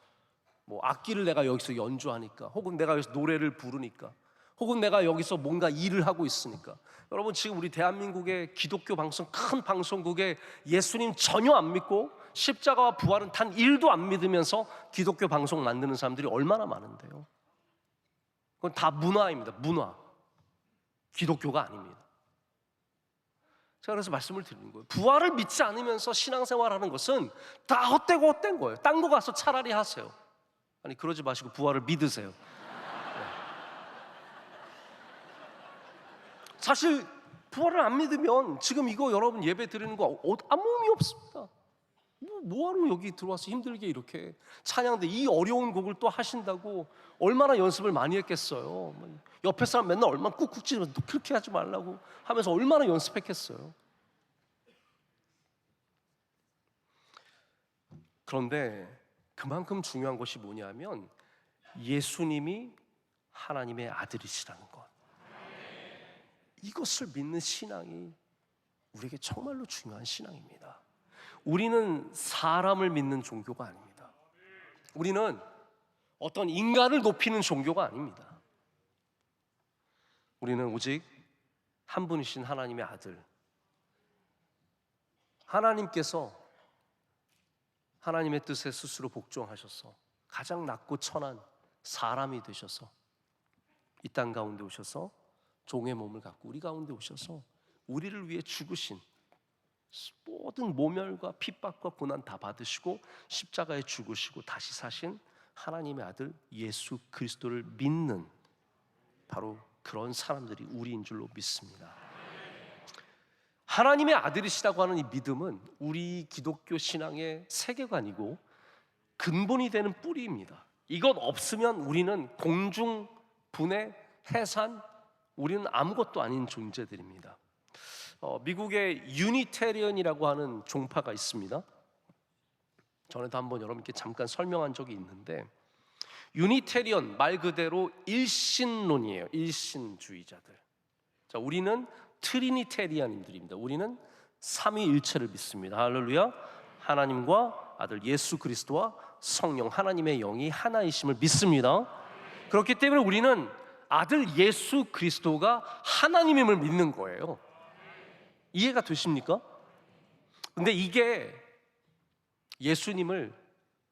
악기를 내가 여기서 연주하니까, 혹은 내가 여기서 노래를 부르니까, 혹은 내가 여기서 뭔가 일을 하고 있으니까. 여러분 지금 우리 대한민국의 기독교 방송, 큰 방송국에 예수님 전혀 안 믿고 십자가와 부활은 단 1도 안 믿으면서 기독교 방송 만드는 사람들이 얼마나 많은데요. 그건 다 문화입니다. 문화. 기독교가 아닙니다. 제가 그래서 말씀을 드리는 거예요. 부활을 믿지 않으면서 신앙생활하는 것은 다 헛되고 헛된 거예요. 딴 거 가서 차라리 하세요. 아니 그러지 마시고 부활을 믿으세요. 네. 사실 부활을 안 믿으면 지금 이거 여러분 예배 드리는 거 아무 의미 없습니다. 뭐하러 여기 들어와서 힘들게 이렇게 찬양대 이 어려운 곡을 또 하신다고 얼마나 연습을 많이 했겠어요. 옆에 사람 맨날 얼마나 꾹꾹 찌르면서 그렇게 하지 말라고 하면서 얼마나 연습했겠어요. 그런데 그만큼 중요한 것이 뭐냐면 예수님이 하나님의 아들이시라는 것, 이것을 믿는 신앙이 우리에게 정말로 중요한 신앙입니다. 우리는 사람을 믿는 종교가 아닙니다. 우리는 어떤 인간을 높이는 종교가 아닙니다. 우리는 오직 한 분이신 하나님의 아들, 하나님께서 하나님의 뜻에 스스로 복종하셔서 가장 낮고 천한 사람이 되셔서 이 땅 가운데 오셔서 종의 몸을 갖고 우리 가운데 오셔서 우리를 위해 죽으신, 모든 모멸과 핍박과 고난 다 받으시고 십자가에 죽으시고 다시 사신 하나님의 아들 예수 그리스도를 믿는 바로 그런 사람들이 우리인 줄로 믿습니다. 하나님의 아들이시라고 하는 이 믿음은 우리 기독교 신앙의 세계관이고 근본이 되는 뿌리입니다. 이것 없으면 우리는 공중, 분해, 해산, 우리는 아무것도 아닌 존재들입니다. 미국의 유니테리언이라고 하는 종파가 있습니다. 전에도 한번 여러분께 잠깐 설명한 적이 있는데, 유니테리언 말 그대로 일신론이에요. 일신주의자들. 자, 우리는 트리니테리안인들입니다. 우리는 삼위일체를 믿습니다. 할렐루야. 하나님과 아들 예수 그리스도와 성령, 하나님의 영이 하나이심을 믿습니다. 그렇기 때문에 우리는 아들 예수 그리스도가 하나님임을 믿는 거예요. 이해가 되십니까? 근데 이게 예수님을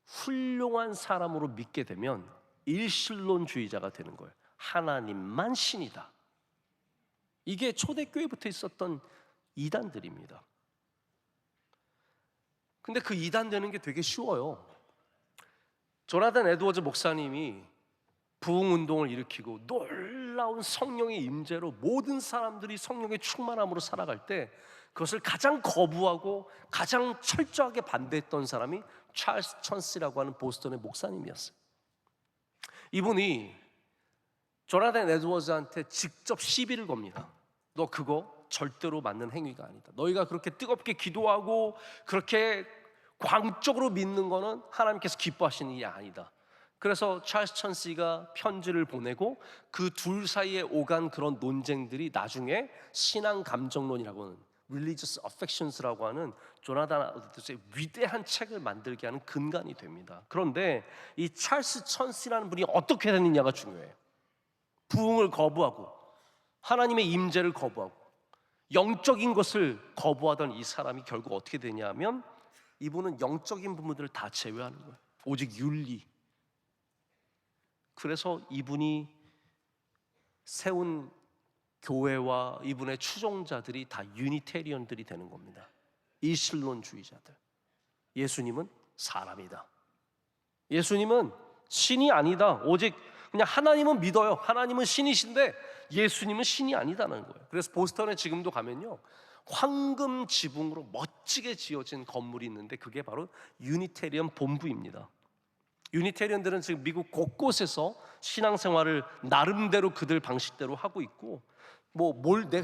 훌륭한 사람으로 믿게 되면 일신론주의자가 되는 거예요. 하나님만 신이다. 이게 초대교회부터 있었던 이단들입니다. 근데 그 이단 되는 게 되게 쉬워요. 조나단 에드워즈 목사님이 부흥운동을 일으키고 놀라운 성령의 임재로 모든 사람들이 성령의 충만함으로 살아갈 때 그것을 가장 거부하고 가장 철저하게 반대했던 사람이 찰스 천스라고 하는 보스턴의 목사님이었어요. 이분이 조나단 에드워즈한테 직접 시비를 겁니다. 너 그거 절대로 맞는 행위가 아니다. 너희가 그렇게 뜨겁게 기도하고 그렇게 광적으로 믿는 거는 하나님께서 기뻐하시는 일이 아니다. 그래서 찰스 천스가 편지를 보내고 그 둘 사이에 오간 그런 논쟁들이 나중에 신앙 감정론이라고 하는 Religious Affections라고 하는 조나단 에드워즈의 위대한 책을 만들게 하는 근간이 됩니다. 그런데 이 찰스 천스라는 분이 어떻게 됐느냐가 중요해요. 부흥을 거부하고 하나님의 임재를 거부하고 영적인 것을 거부하던 이 사람이 결국 어떻게 되냐면 이분은 영적인 부분들을 다 제외하는 거예요. 오직 윤리. 그래서 이분이 세운 교회와 이분의 추종자들이 다 유니테리언들이 되는 겁니다. 일신론주의자들. 예수님은 사람이다. 예수님은 신이 아니다. 오직 그냥 하나님은 믿어요. 하나님은 신이신데 예수님은 신이 아니다는 거예요. 그래서 보스턴에 지금도 가면요, 황금 지붕으로 멋지게 지어진 건물이 있는데 그게 바로 유니테리언 본부입니다. 유니테리언들은 지금 미국 곳곳에서 신앙생활을 나름대로 그들 방식대로 하고 있고,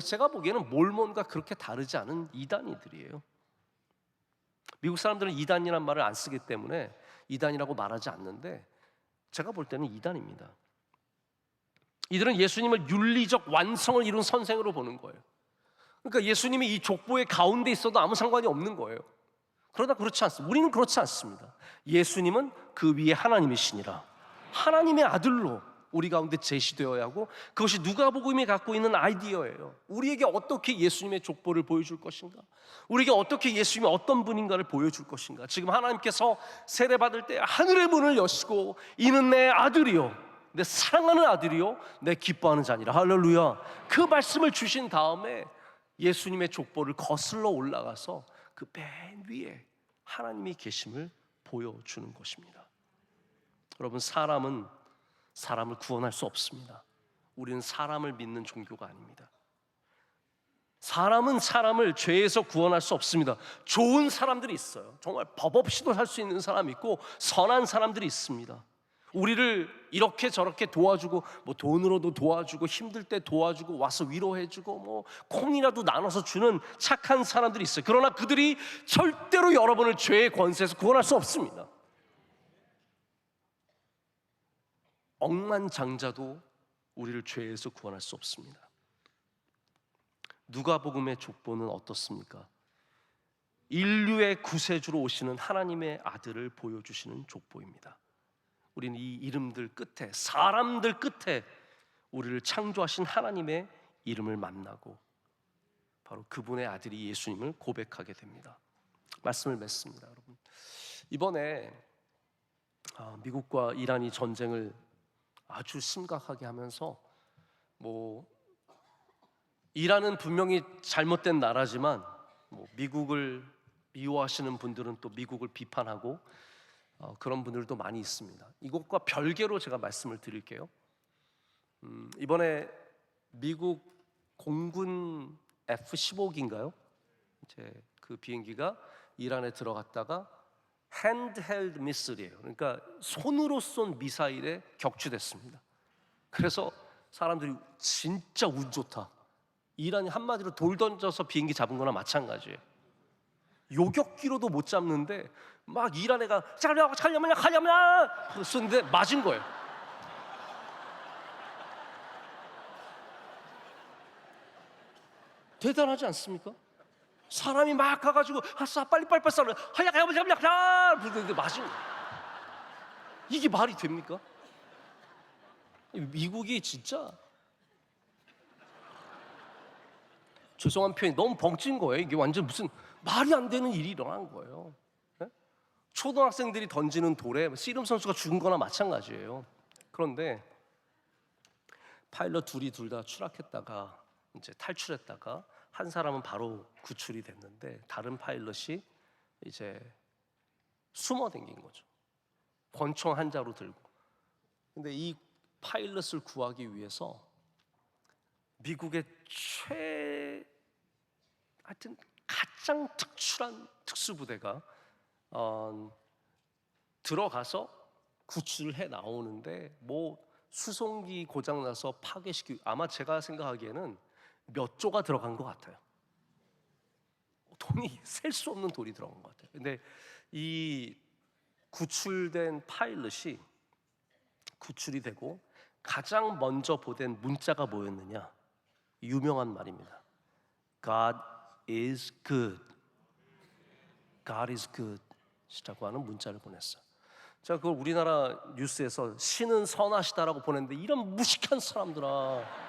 제가 보기에는 몰몬과 그렇게 다르지 않은 이단이들이에요. 미국 사람들은 이단이란 말을 안 쓰기 때문에 이단이라고 말하지 않는데 제가 볼 때는 이단입니다. 이들은 예수님을 윤리적 완성을 이룬 선생으로 보는 거예요. 그러니까 예수님이 이 족보의 가운데 있어도 아무 상관이 없는 거예요. 그러나 그렇지 않습니다. 우리는 그렇지 않습니다. 예수님은 그 위에 하나님이시니라. 하나님의 아들로 우리 가운데 제시되어야 하고, 그것이 누가복음이 갖고 있는 아이디어예요. 우리에게 어떻게 예수님의 족보를 보여줄 것인가, 우리에게 어떻게 예수님이 어떤 분인가를 보여줄 것인가. 지금 하나님께서 세례받을 때 하늘의 문을 여시고 이는 내 아들이요, 내 사랑하는 아들이요, 내 기뻐하는 자니라. 할렐루야. 그 말씀을 주신 다음에 예수님의 족보를 거슬러 올라가서 그 맨 위에 하나님이 계심을 보여주는 것입니다. 여러분, 사람은 사람을 구원할 수 없습니다. 우리는 사람을 믿는 종교가 아닙니다. 사람은 사람을 죄에서 구원할 수 없습니다. 좋은 사람들이 있어요. 정말 법 없이도 살 수 있는 사람이 있고 선한 사람들이 있습니다. 우리를 이렇게 저렇게 도와주고, 돈으로도 도와주고, 힘들 때 도와주고, 와서 위로해주고, 콩이라도 나눠서 주는 착한 사람들이 있어요. 그러나 그들이 절대로 여러분을 죄의 권세에서 구원할 수 없습니다. 억만장자도 우리를 죄에서 구원할 수 없습니다. 누가복음의 족보는 어떻습니까? 인류의 구세주로 오시는 하나님의 아들을 보여주시는 족보입니다. 우리는 이 이름들 끝에, 사람들 끝에 우리를 창조하신 하나님의 이름을 만나고 바로 그분의 아들이 예수님을 고백하게 됩니다. 말씀을 맺습니다. 여러분, 이번에 미국과 이란이 전쟁을 아주 심각하게 하면서 이란은 분명히 잘못된 나라지만 미국을 미워하시는 분들은 또 미국을 비판하고 그런 분들도 많이 있습니다. 이것과 별개로 제가 말씀을 드릴게요. 이번에 미국 공군 F-15기인가요? 그 비행기가 이란에 들어갔다가 핸드헬드 미슬이에요. 그러니까 손으로 쏜 미사일에 격추됐습니다. 그래서 사람들이 진짜 운 좋다. 이란이 한마디로 돌 던져서 비행기 잡은 거나 마찬가지예요. 요격기로도 못 잡는데 막 이란 애가 가려면 쏘는데 맞은 거예요. 대단하지 않습니까? 사람이 막 가가지고 아싸 빨리 쏴라 하야 부르는데 맞은 거예요. 이게 말이 됩니까? 미국이 진짜 죄송한 표현이 너무 벙찐 거예요. 이게 완전 무슨 말이 안 되는 일이 일어난 거예요. 네? 초등학생들이 던지는 돌에 씨름 선수가 죽은 거나 마찬가지예요. 그런데 파일럿 둘이 둘 다 추락했다가 이제 탈출했다가 한 사람은 바로 구출이 됐는데 다른 파일럿이 이제 숨어 댕긴 거죠. 권총 한 자루 들고. 근데 이 파일럿을 구하기 위해서 미국의 하여튼 가장 특출한 특수부대가 들어가서 구출을 해 나오는데 뭐 수송기 고장 나서 파괴시키고 아마 제가 생각하기에는 몇 조가 들어간 것 같아요. 돈이 셀 수 없는 돌이 들어간 것 같아요. 근데 이 구출된 파일럿이 구출이 되고 가장 먼저 보낸 문자가 뭐였느냐? 유명한 말입니다. God is good. God is good. 라고 하는 문자를 보냈어요. 제가 그걸 우리나라 뉴스에서 신은 선하시다라고 보냈는데 이런 무식한 사람들아,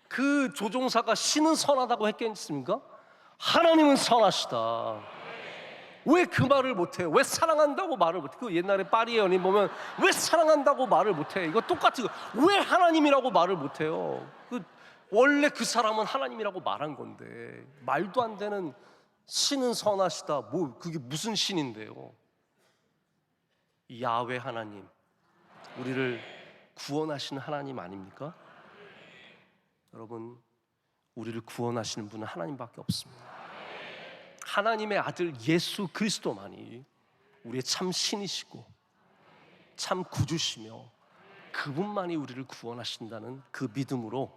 그 조종사가 신은 선하다고 했겠습니까? 하나님은 선하시다. 왜 그 말을 못해요? 왜 사랑한다고 말을 못해? 그 옛날에 파리의 연인 보면 왜 사랑한다고 말을 못해? 이거 똑같은 거. 왜 하나님이라고 말을 못해요? 원래 그 사람은 하나님이라고 말한 건데 말도 안 되는 신은 선하시다. 뭐 그게 무슨 신인데요? 야훼 하나님, 우리를 구원하시는 하나님 아닙니까? 여러분, 우리를 구원하시는 분은 하나님밖에 없습니다. 하나님의 아들 예수 그리스도만이 우리의 참 신이시고 참 구주시며 그분만이 우리를 구원하신다는 그 믿음으로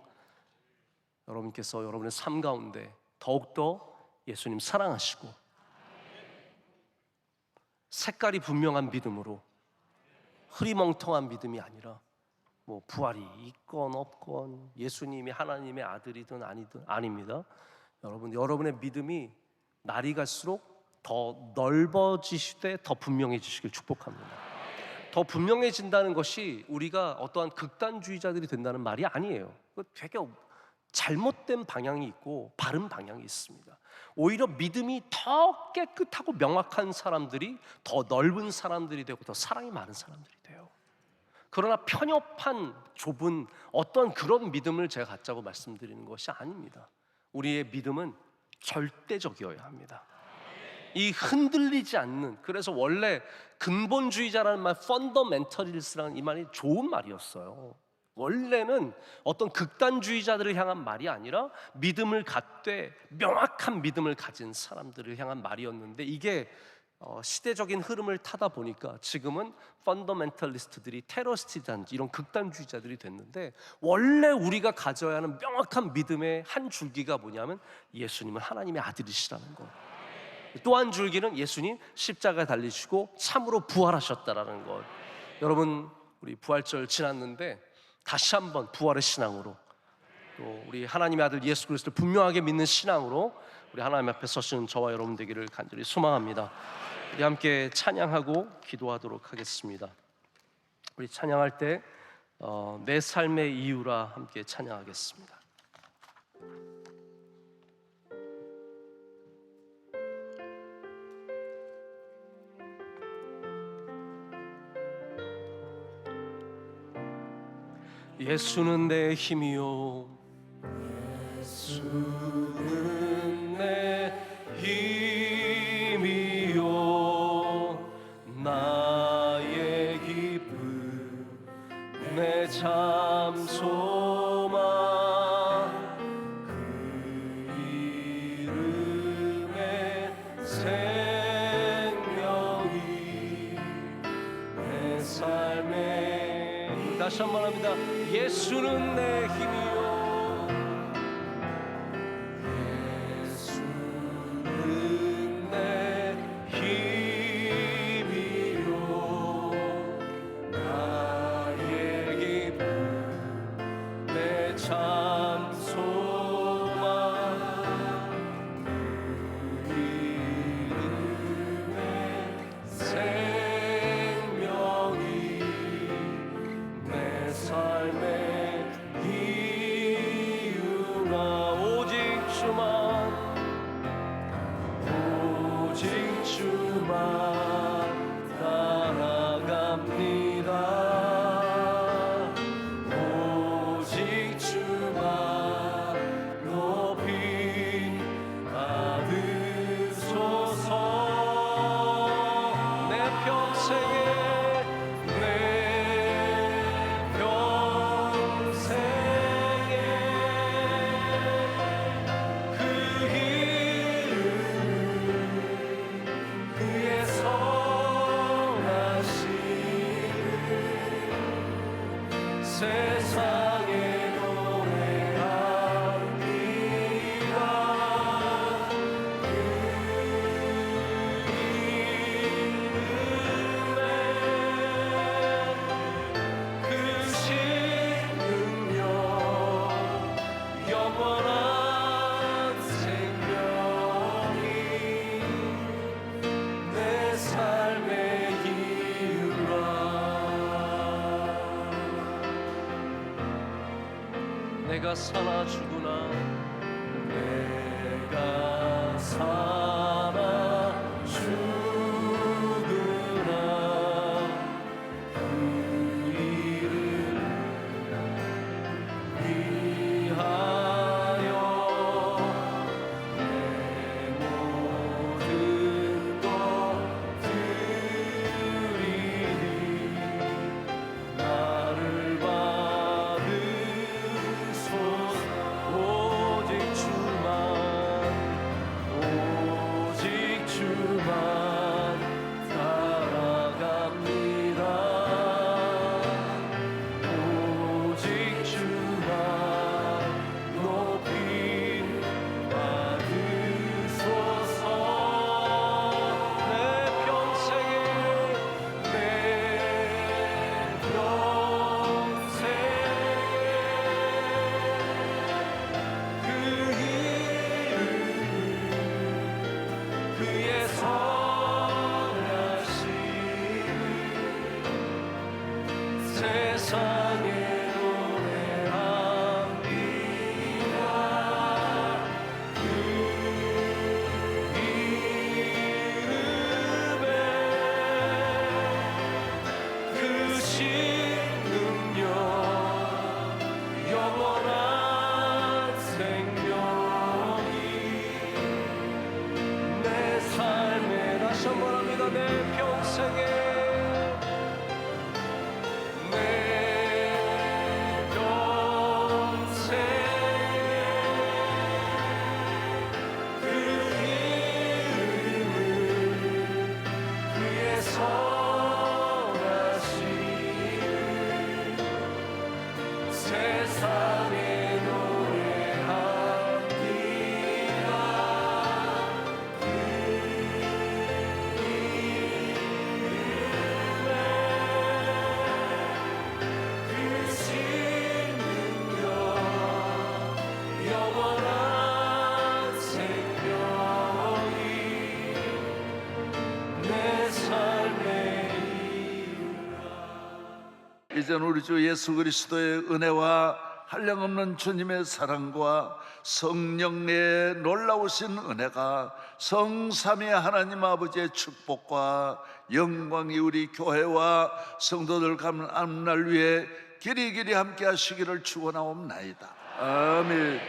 여러분께서 여러분의 삶 가운데 더욱더 예수님 사랑하시고 색깔이 분명한 믿음으로 흐리멍텅한 믿음이 아니라 뭐 부활이 있건 없건 예수님이 하나님의 아들이든 아니든 아닙니다. 여러분의 믿음이 날이 갈수록 더 넓어지시되 더 분명해지시길 축복합니다. 더 분명해진다는 것이 우리가 어떠한 극단주의자들이 된다는 말이 아니에요. 되게 잘못된 방향이 있고 바른 방향이 있습니다. 오히려 믿음이 더 깨끗하고 명확한 사람들이 더 넓은 사람들이 되고 더 사랑이 많은 사람들이 돼요. 그러나 편협한 좁은 어떤 그런 믿음을 제가 갖자고 말씀드리는 것이 아닙니다. 우리의 믿음은 절대적이어야 합니다. 이 흔들리지 않는, 그래서 원래 근본주의자라는 말, 펀더멘털리스트라는 이 말이 좋은 말이었어요. 원래는 어떤 극단주의자들을 향한 말이 아니라 믿음을 갖되 명확한 믿음을 가진 사람들을 향한 말이었는데 이게 시대적인 흐름을 타다 보니까 지금은 펀더멘털리스트들이 테러리스트든지 이런 극단주의자들이 됐는데 원래 우리가 가져야 하는 명확한 믿음의 한 줄기가 뭐냐면 예수님은 하나님의 아들이시라는 것. 또 한 줄기는 예수님 십자가에 달리시고 참으로 부활하셨다라는 것. 여러분, 우리 부활절 지났는데 다시 한번 부활의 신앙으로 또 우리 하나님의 아들 예수 그리스도를 분명하게 믿는 신앙으로 우리 하나님 앞에 서시는 저와 여러분 되기를 간절히 소망합니다. 우리 함께 찬양하고 기도하도록 하겠습니다. 우리 찬양할 때 내 삶의 이유라 함께 찬양하겠습니다. 예수는 내 힘이요, 예수는 내 힘이요, 나의 기쁨, 내 참 소망, 그 이름의 생명 다시 한번 합니다. 예수는 내 힘이요 예수는 내 힘이요 나의 기쁨 내 참 소망 그 이름의 생명이 내 삶의 이유가 오직 주만 따라갑니다. 오직 주만 높이 받으소서. 내 평생에 그 이름 그의 선하심을 세상에 노래합니다. 그 이름에 크신 능력 영원한 생명이 내 삶의 이유라. 내가 사나 죽으나 내가 사나 죽으나 그 이름 위하여 내 모든 것 드리니 나를 받으소서. 오직 주만 따라갑니다. 오직 주만 높이 받으소서. 내 평생에 그 이름 그의 선하심을 세상에 노래합니다. 그 이름에 크신 능력 영원한 생명이 내 삶에 다시 한번 합니다. 내 평생에 그 이름을 그의 선하심을 세상에 노래합니다. 그 이름에 크신 능력 영원한 생명이 내 삶의 이유라.
이제는 우리 주 예수 그리스도의 은혜와 한량없는 주님의 사랑과 성령의 놀라우신 은혜가 성삼위 하나님 아버지의 축복과 영광이 우리 교회와 성도들 가는 앞날 위에 길이길이 함께 하시기를 축원하옵나이다. 아멘.